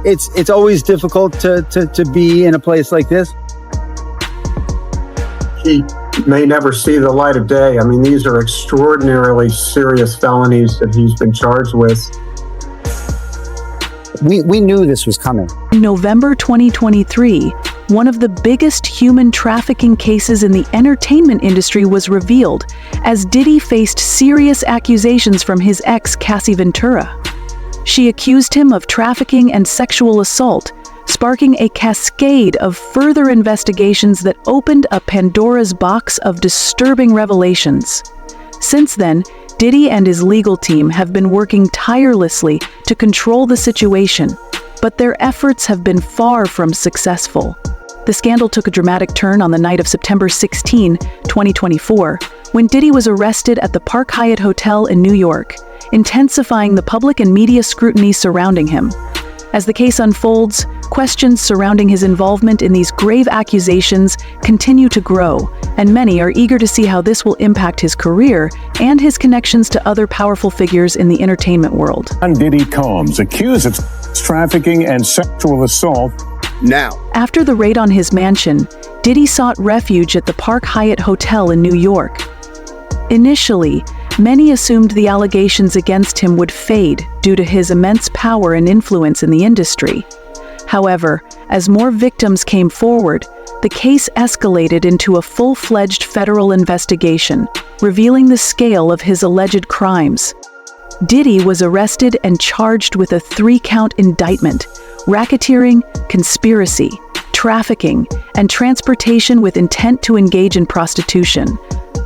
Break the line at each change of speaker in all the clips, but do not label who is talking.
It's always difficult to be in a place like this.
He may never see the light of day. I mean, these are extraordinarily serious felonies that he's been charged with.
We knew this was coming.
In November 2023, one of the biggest human trafficking cases in the entertainment industry was revealed as Diddy faced serious accusations from his ex, Cassie Ventura. She accused him of trafficking and sexual assault, sparking a cascade of further investigations that opened a Pandora's box of disturbing revelations. Since then, Diddy and his legal team have been working tirelessly to control the situation, but their efforts have been far from successful. The scandal took a dramatic turn on the night of September 16, 2024, when Diddy was arrested at the Park Hyatt Hotel in New York, intensifying the public and media scrutiny surrounding him. As the case unfolds, questions surrounding his involvement in these grave accusations continue to grow, and many are eager to see how this will impact his career and his connections to other powerful figures in the entertainment world.
Diddy Combs, accused of trafficking and sexual assault.
Now,
after the raid on his mansion, Diddy sought refuge at the Park Hyatt Hotel in New York. Initially, many assumed the allegations against him would fade due to his immense power and influence in the industry. However, as more victims came forward, the case escalated into a full-fledged federal investigation, revealing the scale of his alleged crimes. Diddy was arrested and charged with a 3-count indictment: racketeering, conspiracy, trafficking, and transportation with intent to engage in prostitution.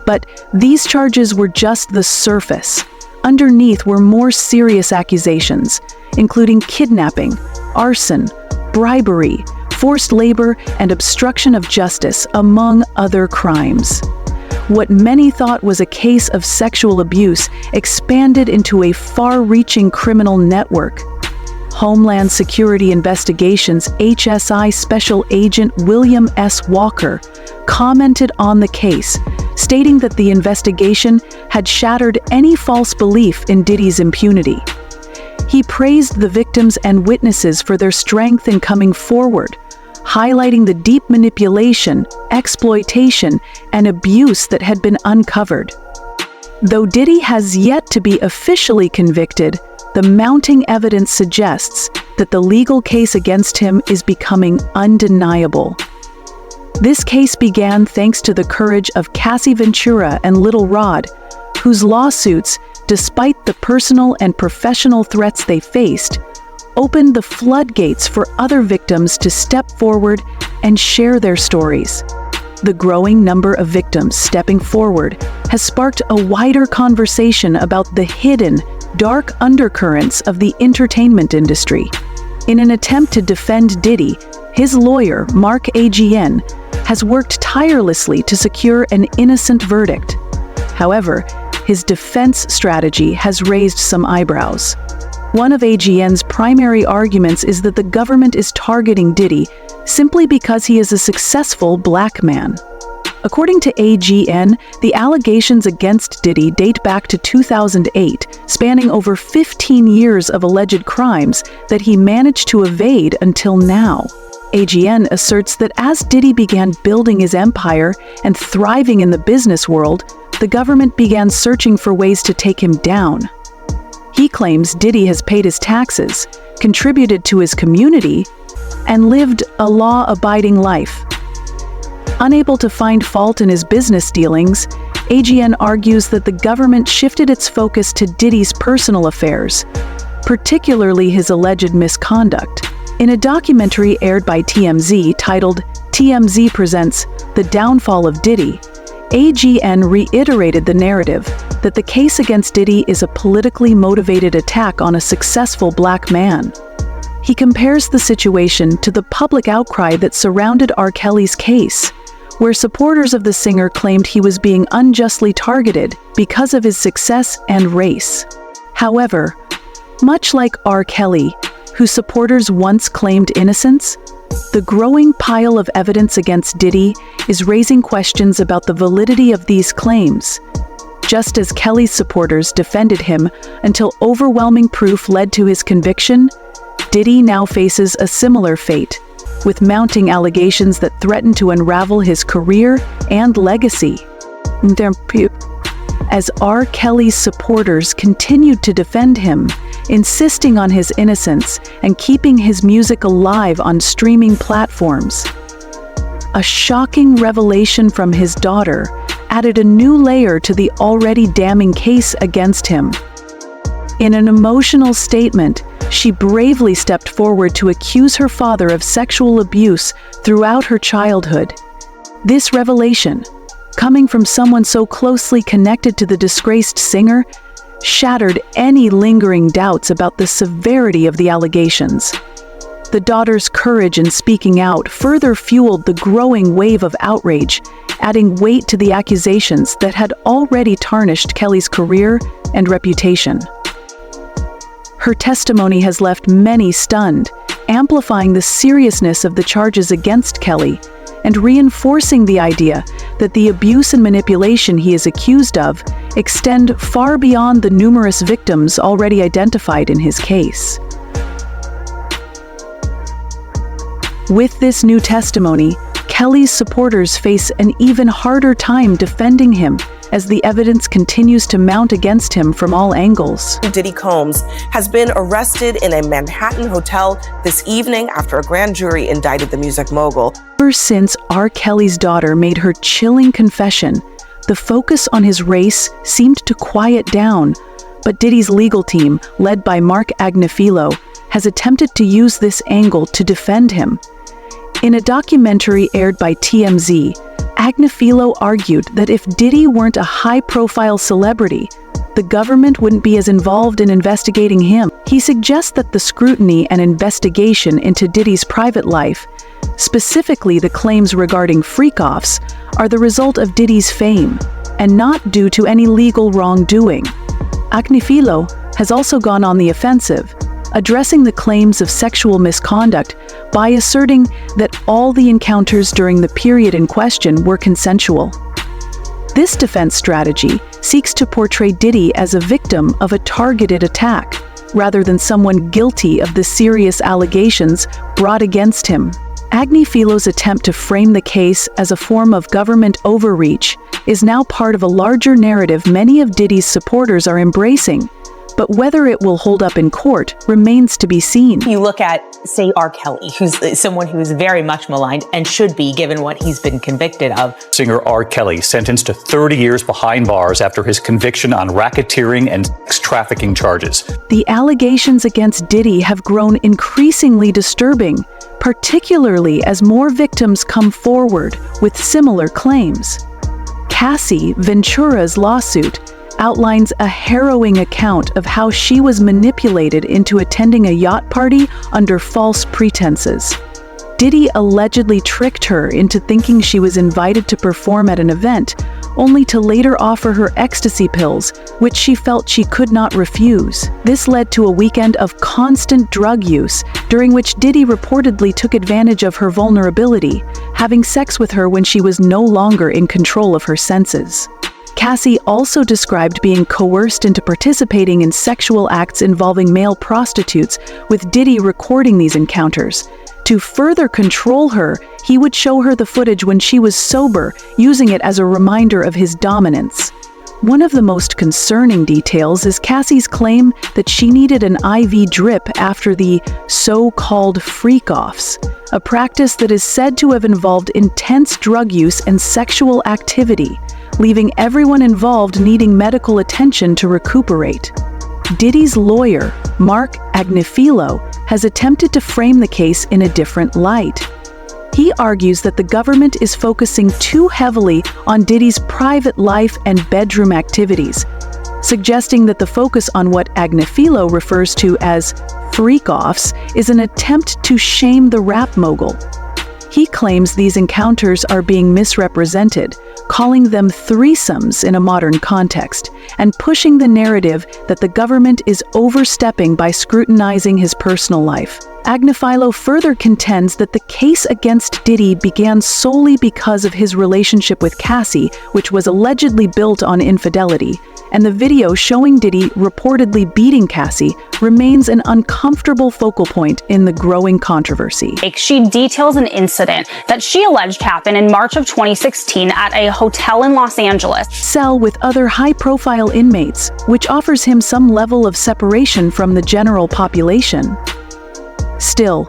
But these charges were just the surface. Underneath were more serious accusations, including kidnapping, arson, bribery, forced labor, and obstruction of justice, among other crimes. What many thought was a case of sexual abuse expanded into a far-reaching criminal network. Homeland Security Investigations HSI Special Agent William S. Walker commented on the case, stating that the investigation had shattered any false belief in Diddy's impunity. He praised the victims and witnesses for their strength in coming forward, highlighting the deep manipulation, exploitation, and abuse that had been uncovered. Though Diddy has yet to be officially convicted, the mounting evidence suggests that the legal case against him is becoming undeniable. This case began thanks to the courage of Cassie Ventura and Little Rod, whose lawsuits, despite the personal and professional threats they faced, opened the floodgates for other victims to step forward and share their stories. The growing number of victims stepping forward has sparked a wider conversation about the hidden, dark undercurrents of the entertainment industry. In an attempt to defend Diddy, his lawyer, Mark AGN, has worked tirelessly to secure an innocent verdict. However, his defense strategy has raised some eyebrows. One of AGN's primary arguments is that the government is targeting Diddy simply because he is a successful black man. According to AGN, the allegations against Diddy date back to 2008, spanning over 15 years of alleged crimes that he managed to evade until now. AGN asserts that as Diddy began building his empire and thriving in the business world, the government began searching for ways to take him down. He claims Diddy has paid his taxes, contributed to his community, and lived a law-abiding life. Unable to find fault in his business dealings, AGN argues that the government shifted its focus to Diddy's personal affairs, particularly his alleged misconduct. In a documentary aired by TMZ titled TMZ Presents The Downfall of Diddy, AGN reiterated the narrative that the case against Diddy is a politically motivated attack on a successful black man. He compares the situation to the public outcry that surrounded R. Kelly's case, where supporters of the singer claimed he was being unjustly targeted because of his success and race. However, much like R. Kelly, whose supporters once claimed innocence, the growing pile of evidence against Diddy is raising questions about the validity of these claims. Just as Kelly's supporters defended him until overwhelming proof led to his conviction, Diddy now faces a similar fate, with mounting allegations that threaten to unravel his career and legacy. As R. Kelly's supporters continued to defend him, insisting on his innocence and keeping his music alive on streaming platforms. A shocking revelation from his daughter added a new layer to the already damning case against him. In an emotional statement, she bravely stepped forward to accuse her father of sexual abuse throughout her childhood. This revelation, coming from someone so closely connected to the disgraced singer, shattered any lingering doubts about the severity of the allegations. The daughter's courage in speaking out further fueled the growing wave of outrage, adding weight to the accusations that had already tarnished Kelly's career and reputation. Her testimony has left many stunned, amplifying the seriousness of the charges against Kelly and reinforcing the idea that the abuse and manipulation he is accused of extend far beyond the numerous victims already identified in his case. With this new testimony, Kelly's supporters face an even harder time defending him as the evidence continues to mount against him from all angles.
Diddy Combs has been arrested in a Manhattan hotel this evening after a grand jury indicted the music mogul.
Ever since R. Kelly's daughter made her chilling confession, the focus on his race seemed to quiet down, but Diddy's legal team, led by Mark Agnifilo, has attempted to use this angle to defend him. In a documentary aired by TMZ, Agnifilo argued that if Diddy weren't a high-profile celebrity, the government wouldn't be as involved in investigating him. He suggests that the scrutiny and investigation into Diddy's private life, specifically the claims regarding freak-offs, are the result of Diddy's fame, and not due to any legal wrongdoing. Agnifilo has also gone on the offensive, addressing the claims of sexual misconduct by asserting that all the encounters during the period in question were consensual. This defense strategy seeks to portray Diddy as a victim of a targeted attack, rather than someone guilty of the serious allegations brought against him. Agnifilo's attempt to frame the case as a form of government overreach is now part of a larger narrative many of Diddy's supporters are embracing, but whether it will hold up in court remains to be seen.
You look at, say, R. Kelly, who's someone who is very much maligned and should be, given what he's been convicted of.
Singer R. Kelly sentenced to 30 years behind bars after his conviction on racketeering and sex trafficking charges.
The allegations against Diddy have grown increasingly disturbing, particularly as more victims come forward with similar claims. Cassie Ventura's lawsuit outlines a harrowing account of how she was manipulated into attending a yacht party under false pretenses. Diddy allegedly tricked her into thinking she was invited to perform at an event, only to later offer her ecstasy pills, which she felt she could not refuse. This led to a weekend of constant drug use, during which Diddy reportedly took advantage of her vulnerability, having sex with her when she was no longer in control of her senses. Cassie also described being coerced into participating in sexual acts involving male prostitutes, with Diddy recording these encounters. To further control her, he would show her the footage when she was sober, using it as a reminder of his dominance. One of the most concerning details is Cassie's claim that she needed an IV drip after the so-called freak-offs, a practice that is said to have involved intense drug use and sexual activity, leaving everyone involved needing medical attention to recuperate. Diddy's lawyer, Mark Agnifilo, has attempted to frame the case in a different light. He argues that the government is focusing too heavily on Diddy's private life and bedroom activities, suggesting that the focus on what Agnifilo refers to as freak-offs is an attempt to shame the rap mogul. He claims these encounters are being misrepresented, calling them threesomes in a modern context, and pushing the narrative that the government is overstepping by scrutinizing his personal life. Agnifilo further contends that the case against Diddy began solely because of his relationship with Cassie, which was allegedly built on infidelity, and the video showing Diddy reportedly beating Cassie remains an uncomfortable focal point in the growing controversy.
She details an incident that she alleged happened in March of 2016 at a hotel in Los Angeles.
Cell with other high-profile inmates, which offers him some level of separation from the general population. Still,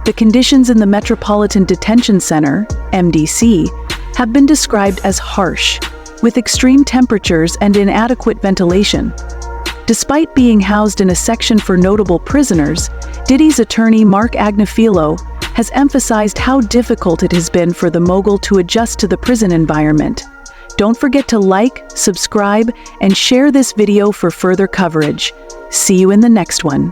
the conditions in the Metropolitan Detention Center, MDC, have been described as harsh, with extreme temperatures and inadequate ventilation. Despite being housed in a section for notable prisoners, Diddy's attorney Mark Agnifilo has emphasized how difficult it has been for the mogul to adjust to the prison environment. Don't forget to like, subscribe, and share this video for further coverage. See you in the next one.